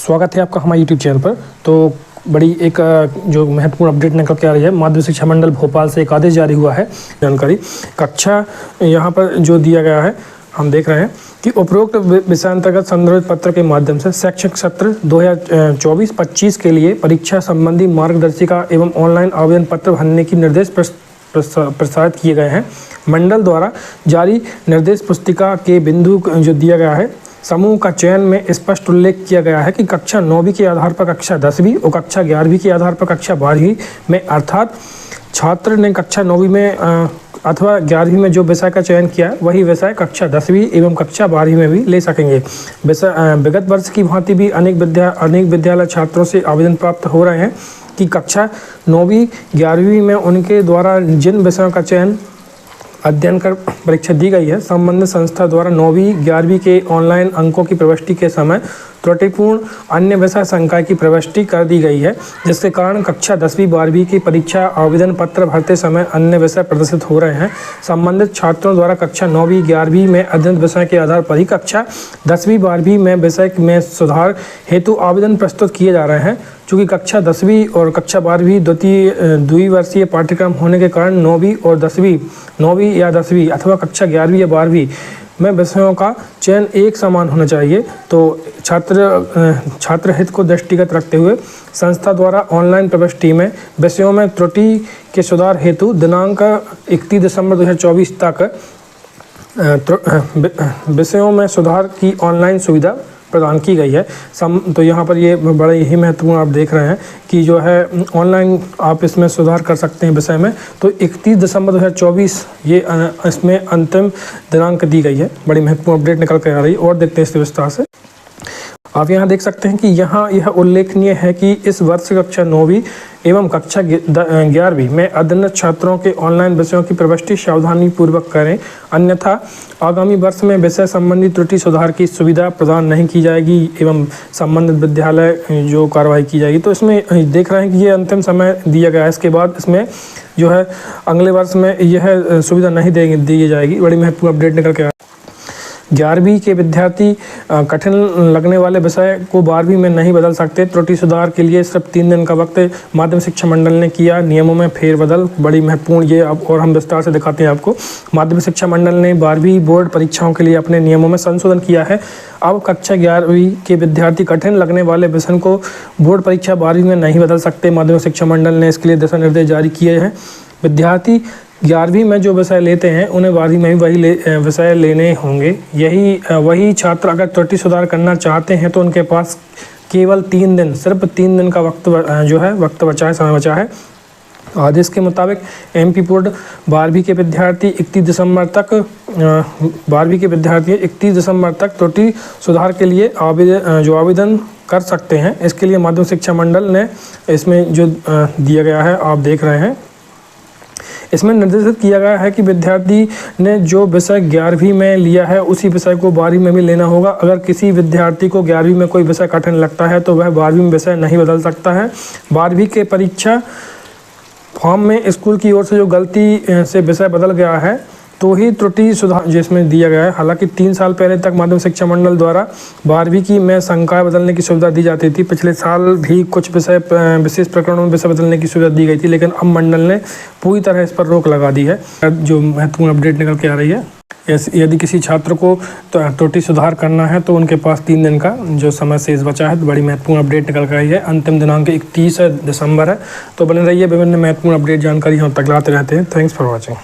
स्वागत है आपका हमारे यूट्यूब चैनल पर। तो बड़ी एक जो महत्वपूर्ण अपडेट निकल के आ रही है, माध्यमिक शिक्षा मंडल भोपाल से एक आदेश जारी हुआ है। जानकारी कक्षा यहाँ पर जो दिया गया है, हम देख रहे हैं कि उपरोक्त विषयांतर्गत संदर्भित पत्र के माध्यम से शैक्षणिक सत्र 2024-25 के लिए परीक्षा संबंधी मार्गदर्शिका एवं ऑनलाइन आवेदन पत्र भरने की निर्देश प्रसारित किए गए हैं। मंडल द्वारा जारी निर्देश पुस्तिका के बिंदु जो दिया गया है, समूह का चयन में स्पष्ट उल्लेख किया गया है कि कक्षा 9वीं के आधार पर कक्षा 10वीं और कक्षा 11वीं के आधार पर कक्षा 12वीं में, अर्थात छात्र ने कक्षा 9वीं में अथवा 11वीं में जो विषय का चयन किया वही विषय कक्षा 10वीं एवं कक्षा 12वीं में भी ले सकेंगे। विगत वर्ष की भांति भी अनेक विद्यालय छात्रों से आवेदन प्राप्त हो रहे हैं कि कक्षा 9वीं 11वीं में उनके द्वारा जिन विषयों का चयन अध्ययन कर परीक्षा दी गई है, संबंधित संस्था द्वारा 9वीं 11वीं के ऑनलाइन अंकों की प्रविष्टि के समय त्रुटिपूर्ण अन्य विषय संकाय की प्रविष्टि कर दी गई है, जिसके कारण कक्षा 10वीं 12वीं की परीक्षा आवेदन पत्र भरते समय अन्य विषय प्रदर्शित हो रहे हैं। संबंधित छात्रों द्वारा कक्षा 9वीं 11वीं में अध्ययन विषय के आधार पर ही कक्षा 10वीं 12वीं में विषय में सुधार हेतु आवेदन प्रस्तुत किए जा रहे हैं। चूँकि कक्षा 10वीं और कक्षा 12वीं द्विवर्षीय पाठ्यक्रम होने के कारण 9वीं या 10वीं अथवा कक्षा 11वीं या 12वीं में विषयों का चयन एक समान होना चाहिए। तो छात्र हित को दृष्टिगत रखते हुए संस्था द्वारा ऑनलाइन प्रविष्टि में विषयों में त्रुटि के सुधार हेतु दिनांक 31 दिसंबर 2024 तक विषयों में सुधार की ऑनलाइन सुविधा प्रदान की गई है। तो यहाँ पर ये बड़े ही महत्वपूर्ण आप देख रहे हैं कि जो है ऑनलाइन आप इसमें सुधार कर सकते हैं विषय में। तो 31 दिसंबर 2024 ये इसमें अंतिम दिनांक दी गई है। बड़ी महत्वपूर्ण अपडेट निकल कर आ रही है और देखते हैं इसके विस्तार से। आप यहाँ देख सकते हैं कि यहाँ यह उल्लेखनीय है कि इस वर्ष कक्षा 9वीं एवं कक्षा 11वीं में अध्ययनरत छात्रों के ऑनलाइन विषयों की प्रविष्टि सावधानीपूर्वक करें, अन्यथा आगामी वर्ष में विषय संबंधी त्रुटि सुधार की सुविधा प्रदान नहीं की जाएगी एवं संबंधित विद्यालय जो कार्रवाई की जाएगी। तो इसमें देख रहे हैं कि ये अंतिम समय दिया गया है, इसके बाद इसमें जो है अगले वर्ष में यह सुविधा नहीं दी जाएगी। बड़ी महत्वपूर्ण अपडेट निकल के 11वीं के विद्यार्थी कठिन लगने वाले विषय को 12वीं में नहीं बदल सकते। त्रुटि सुधार के लिए सिर्फ 3 दिन का वक्त माध्यमिक शिक्षा मंडल ने किया। नियमों में फेरबदल बड़ी महत्वपूर्ण, ये अब और हम विस्तार से दिखाते हैं आपको। माध्यमिक शिक्षा मंडल ने 12वीं बोर्ड परीक्षाओं के लिए अपने नियमों में संशोधन किया है। अब कक्षा 11वीं के विद्यार्थी कठिन लगने वाले विषय को बोर्ड परीक्षा 12वीं में नहीं बदल सकते। माध्यमिक शिक्षा मंडल ने इसके लिए दिशा निर्देश जारी किए हैं। विद्यार्थी 11वीं में जो विषय लेते हैं उन्हें 12वीं में भी वही विषय लेने होंगे। वही छात्र अगर त्रुटि सुधार करना चाहते हैं तो उनके पास केवल 3 दिन, सिर्फ 3 दिन का वक्त जो है वक्त बचा है, समय बचा है। आदेश के मुताबिक एमपी बोर्ड 12वीं के विद्यार्थी 31 दिसंबर तक त्रुटि सुधार के लिए आवेदन कर सकते हैं। इसके लिए माध्यमिक शिक्षा मंडल ने इसमें जो दिया गया है आप देख रहे हैं, इसमें निर्देशित किया गया है कि विद्यार्थी ने जो विषय 11वीं में लिया है उसी विषय को 12वीं में भी लेना होगा। अगर किसी विद्यार्थी को 11वीं में कोई विषय कठिन लगता है तो वह 12वीं में विषय नहीं बदल सकता है। 12वीं के परीक्षा फॉर्म में स्कूल की ओर से जो गलती से विषय बदल गया है तो ही त्रुटि सुधार जिसमें दिया गया है। हालांकि 3 साल पहले तक माध्यमिक शिक्षा मंडल द्वारा 12वीं की में संकाय बदलने की सुविधा दी जाती थी। पिछले साल भी कुछ विशेष प्रकरणों में विषय बदलने की सुविधा दी गई थी, लेकिन अब मंडल ने पूरी तरह इस पर रोक लगा दी है। जो महत्वपूर्ण अपडेट निकल के आ रही है, यदि किसी छात्र को त्रुटि सुधार करना है तो उनके पास 3 दिन का जो समय शेष बचा है। तो बड़ी महत्वपूर्ण अपडेट निकल कर आई है। अंतिम दिनांक 31 दिसंबर है। तो बने रहिए, विभिन्न महत्वपूर्ण अपडेट जानकारी हम तक लाते रहते हैं। Thanks for watching.